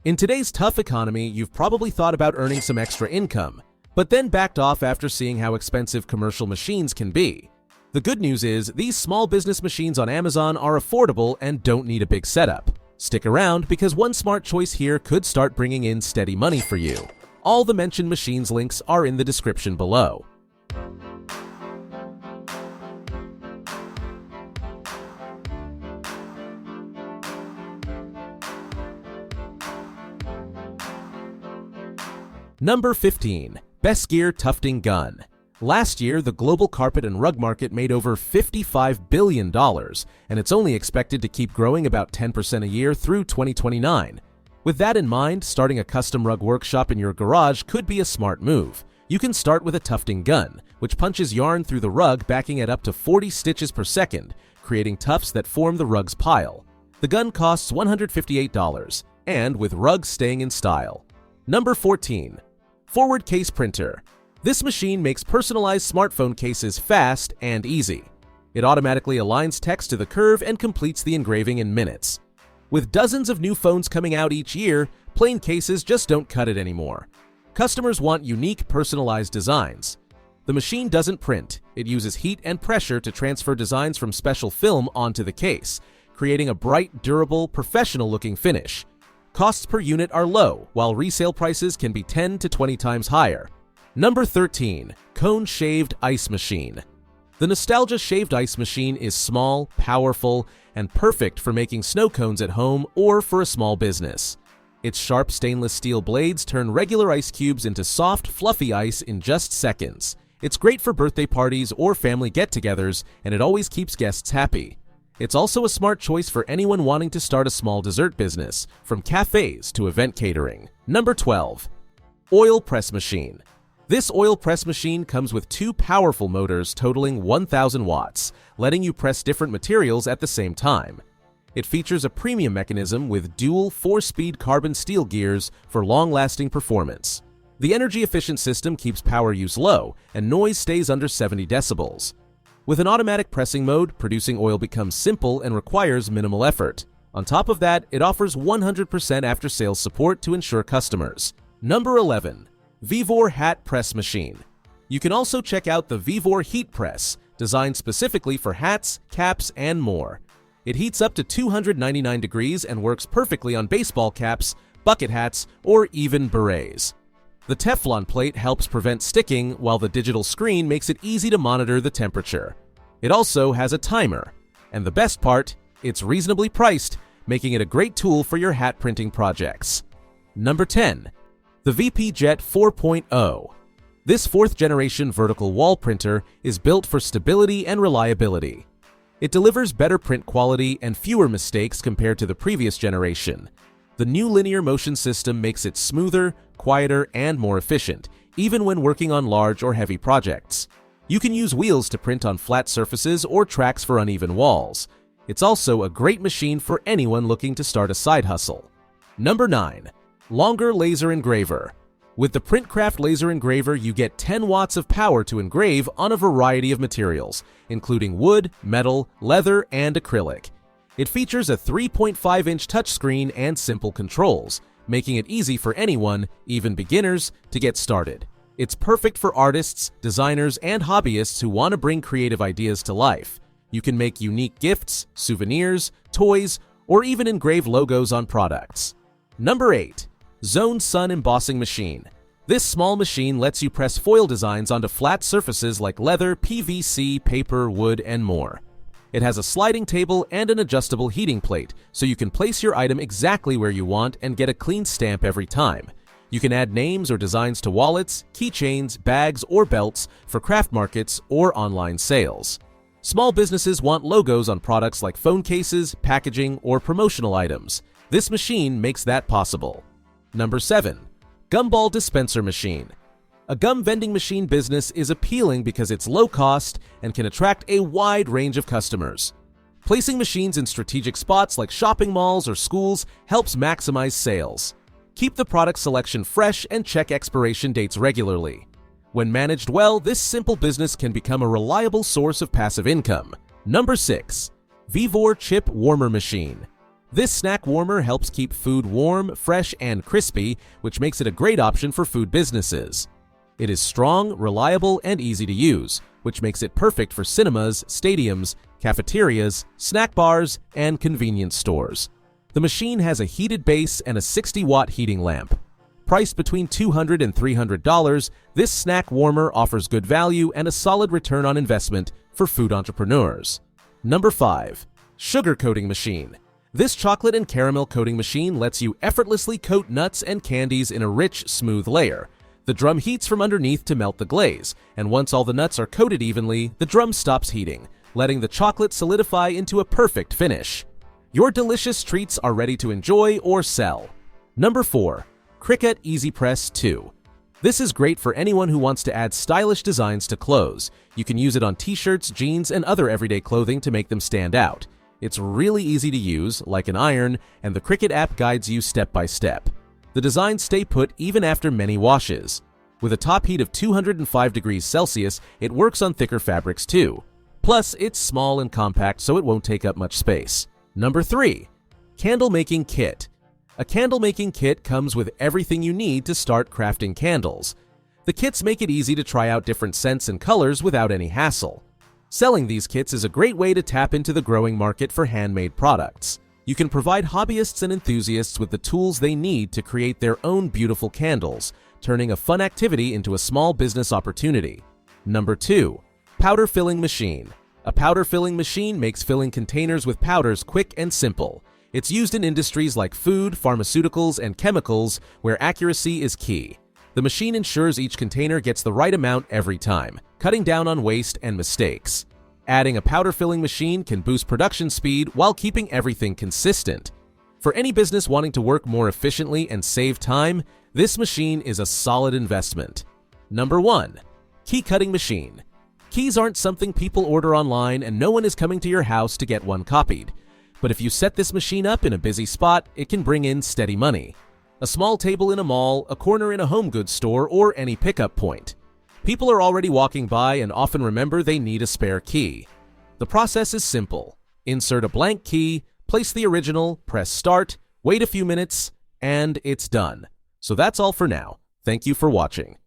In today's tough economy, you've probably thought about earning some extra income, but then backed off after seeing how expensive commercial machines can be. The good news is, these small business machines on Amazon are affordable and don't need a big setup. Stick around because one smart choice here could start bringing in steady money for you. All the mentioned machines links are in the description below. Number 15. Besgeer Tufting Gun. Last year, the global carpet and rug market made over $55 billion, and it's only expected to keep growing about 10% a year through 2029. With that in mind, starting a custom rug workshop in your garage could be a smart move. You can start with a tufting gun, which punches yarn through the rug, backing at up to 40 stitches per second, creating tufts that form the rug's pile. The gun costs $158, and with rugs staying in style. Number 14. Forward Case Printer. This machine makes personalized smartphone cases fast and easy. It automatically aligns text to the curve and completes the engraving in minutes. With dozens of new phones coming out each year, plain cases just don't cut it anymore. Customers want unique, personalized designs. The machine doesn't print. It uses heat and pressure to transfer designs from special film onto the case, creating a bright, durable, professional-looking finish. Costs per unit are low, while resale prices can be 10 to 20 times higher. Number 13. Cone Shaved Ice Machine. The Nostalgia Shaved Ice Machine is small, powerful, and perfect for making snow cones at home or for a small business. Its sharp stainless steel blades turn regular ice cubes into soft, fluffy ice in just seconds. It's great for birthday parties or family get-togethers, and it always keeps guests happy. It's also a smart choice for anyone wanting to start a small dessert business, from cafes to event catering. Number 12. Oil Press Machine. This oil press machine comes with two powerful motors totaling 1,000 watts, letting you press different materials at the same time. It features a premium mechanism with dual 4-speed carbon steel gears for long-lasting performance. The energy-efficient system keeps power use low, and noise stays under 70 decibels. With an automatic pressing mode, producing oil becomes simple and requires minimal effort. On top of that, it offers 100% after-sales support to ensure customers. Number 11. VEVOR Hat Press Machine. You can also check out the VEVOR Heat Press, designed specifically for hats, caps, and more. It heats up to 299 degrees and works perfectly on baseball caps, bucket hats, or even berets. The Teflon plate helps prevent sticking, while the digital screen makes it easy to monitor the temperature. It also has a timer. And the best part, it's reasonably priced, making it a great tool for your hat printing projects. Number 10. The VP Jet 4.0. This 4th-generation vertical wall printer is built for stability and reliability. It delivers better print quality and fewer mistakes compared to the previous generation. The new linear motion system makes it smoother, quieter, and more efficient, even when working on large or heavy projects. You can use wheels to print on flat surfaces or tracks for uneven walls. It's also a great machine for anyone looking to start a side hustle. Number 9. Longer Laser Engraver. With the Printcraft Laser Engraver, you get 10 watts of power to engrave on a variety of materials, including wood, metal, leather, and acrylic. It features a 3.5-inch touchscreen and simple controls, making it easy for anyone, even beginners, to get started. It's perfect for artists, designers, and hobbyists who want to bring creative ideas to life. You can make unique gifts, souvenirs, toys, or even engrave logos on products. Number 8. ZONESUN Embossing Machine. This small machine lets you press foil designs onto flat surfaces like leather, PVC, paper, wood, and more. It has a sliding table and an adjustable heating plate, so you can place your item exactly where you want and get a clean stamp every time. You can add names or designs to wallets, keychains, bags, or belts for craft markets or online sales. Small businesses want logos on products like phone cases, packaging, or promotional items. This machine makes that possible. Number 7. Gumball Dispenser Machine. A gum vending machine business is appealing because it's low cost and can attract a wide range of customers. Placing machines in strategic spots like shopping malls or schools helps maximize sales. Keep the product selection fresh and check expiration dates regularly. When managed well, this simple business can become a reliable source of passive income. Number 6. VEVOR Chip Warmer Machine. This snack warmer helps keep food warm, fresh, and crispy, which makes it a great option for food businesses. It is strong, reliable, and easy to use, which makes it perfect for cinemas, stadiums, cafeterias, snack bars, and convenience stores. The machine has a heated base and a 60-watt heating lamp. Priced between $200 and $300, this snack warmer offers good value and a solid return on investment for food entrepreneurs. Number 5. Sugar Coating Machine. This chocolate and caramel coating machine lets you effortlessly coat nuts and candies in a rich, smooth layer. The drum heats from underneath to melt the glaze, and once all the nuts are coated evenly, the drum stops heating, letting the chocolate solidify into a perfect finish. Your delicious treats are ready to enjoy or sell. Number 4. Cricut EasyPress 2. This is great for anyone who wants to add stylish designs to clothes. You can use it on t-shirts, jeans, and other everyday clothing to make them stand out. It's really easy to use, like an iron, and the Cricut app guides you step by step. The designs stay put even after many washes. With a top heat of 205 degrees Celsius, it works on thicker fabrics too. Plus, it's small and compact, so it won't take up much space. Number 3. Candle Making Kit. A candle making kit comes with everything you need to start crafting candles. The kits make it easy to try out different scents and colors without any hassle. Selling these kits is a great way to tap into the growing market for handmade products. You can provide hobbyists and enthusiasts with the tools they need to create their own beautiful candles, turning a fun activity into a small business opportunity. Number 2. Powder Filling Machine. A powder filling machine makes filling containers with powders quick and simple. It's used in industries like food, pharmaceuticals, and chemicals, where accuracy is key. The machine ensures each container gets the right amount every time, cutting down on waste and mistakes. Adding a powder filling machine can boost production speed while keeping everything consistent. For any business wanting to work more efficiently and save time, this machine is a solid investment. Number 1. Key Cutting Machine. Keys aren't something people order online, and no one is coming to your house to get one copied. But if you set this machine up in a busy spot, it can bring in steady money. A small table in a mall, a corner in a home goods store, or any pickup point. People are already walking by and often remember they need a spare key. The process is simple. Insert a blank key, place the original, press start, wait a few minutes, and it's done. So that's all for now. Thank you for watching.